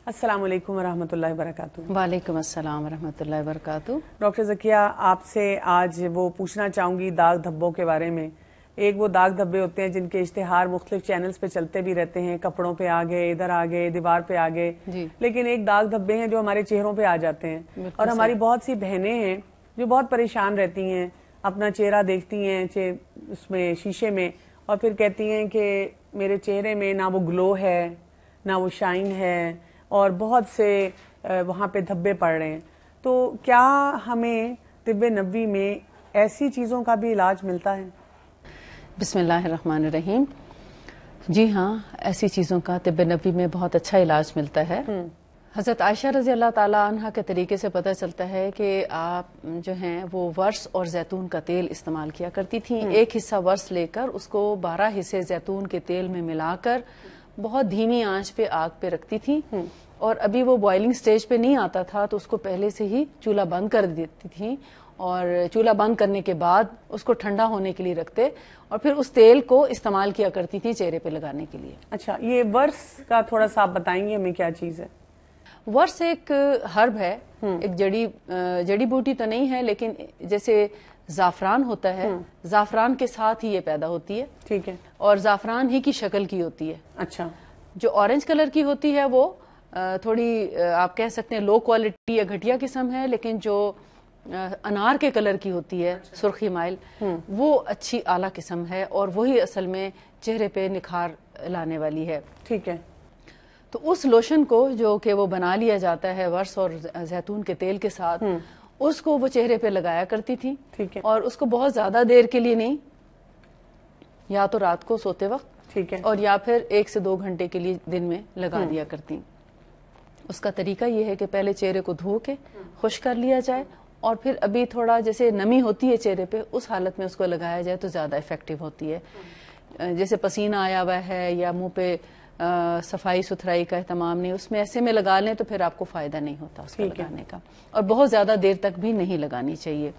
السلام علیکم ورحمۃ اللہ وبرکاتہ۔ وعلیکم السلام ورحمۃ اللہ وبرکاتہ۔ ڈاکٹر ذکیہ، آپ سے آج وہ پوچھنا چاہوں گی داغ دھبوں کے بارے میں۔ ایک وہ داغ دھبے ہوتے ہیں جن کے اشتہار مختلف چینلز پہ چلتے بھی رہتے ہیں، کپڑوں پہ آ گئے، ادھر آ گئے، دیوار پہ آ گئے، لیکن ایک داغ دھبے ہیں جو ہمارے چہروں پہ آ جاتے ہیں، اور ہماری بہت سی بہنیں ہیں جو بہت پریشان رہتی ہیں، اپنا چہرہ دیکھتی ہیں اس میں شیشے میں، اور پھر کہتی ہیں کہ میرے چہرے میں نہ وہ گلو ہے نہ وہ شائن ہے، اور بہت سے وہاں پہ دھبے پڑ رہے ہیں۔ تو کیا ہمیں طب نبوی میں ایسی چیزوں کا بھی علاج ملتا ہے؟ بسم اللہ الرحمن الرحیم۔ جی ہاں، ایسی چیزوں کا طب نبوی میں بہت اچھا علاج ملتا ہے۔ حضرت عائشہ رضی اللہ تعالی عنہ کے طریقے سے پتہ چلتا ہے کہ آپ جو ہیں وہ ورس اور زیتون کا تیل استعمال کیا کرتی تھیں۔ ایک حصہ ورس لے کر اس کو 12 حصے زیتون کے تیل میں ملا کر بہت دھیمی آنچ پہ آگ پہ رکھتی تھیں، اور ابھی وہ بوائلنگ سٹیج پہ نہیں آتا تھا تو اس کو پہلے سے ہی چولہا بند کر دیتی تھیں، اور چولہا بند کرنے کے بعد اس کو ٹھنڈا ہونے کے لیے رکھتے، اور پھر اس تیل کو استعمال کیا کرتی تھیں چہرے پہ لگانے کے لیے۔ اچھا، یہ ورس کا تھوڑا سا آپ بتائیں گے ہمیں کیا چیز ہے؟ ورس ایک ہرب ہے، ایک جڑی بوٹی تو نہیں ہے، لیکن جیسے زعفران ہوتا ہے، زعفران کے ساتھ ہی یہ پیدا ہوتی ہے، ٹھیک ہے، اور زعفران ہی کی شکل کی ہوتی ہے۔ اچھا، جو اورنج کلر کی ہوتی ہے وہ تھوڑی آپ کہہ سکتے ہیں لو کوالٹی یا گھٹیا قسم ہے، لیکن جو انار کے کلر کی ہوتی ہے، سرخی مائل، وہ اچھی اعلیٰ قسم ہے، اور وہی اصل میں چہرے پہ نکھار لانے والی ہے۔ ٹھیک ہے، تو اس لوشن کو جو کہ وہ بنا لیا جاتا ہے ورس اور زیتون کے تیل کے ساتھ، اس کو وہ چہرے پہ لگایا کرتی تھی، اور اس کو بہت زیادہ دیر کے لیے نہیں، یا تو رات کو سوتے وقت، ٹھیک ہے، اور یا پھر 1 سے 2 گھنٹے کے لیے دن میں لگا دیا کرتی۔ اس کا طریقہ یہ ہے کہ پہلے چہرے کو دھو کے خشک کر لیا جائے، اور پھر ابھی تھوڑا جیسے نمی ہوتی ہے چہرے پہ، اس حالت میں اس کو لگایا جائے تو زیادہ افیکٹو ہوتی ہے۔ جیسے پسینہ آیا ہوا ہے یا منہ پہ صفائی ستھرائی کا اہتمام نہیں، اس میں ایسے میں لگا لیں تو پھر آپ کو فائدہ نہیں ہوتا اس کا لگانے کا، اور بہت زیادہ دیر تک بھی نہیں لگانی چاہیے۔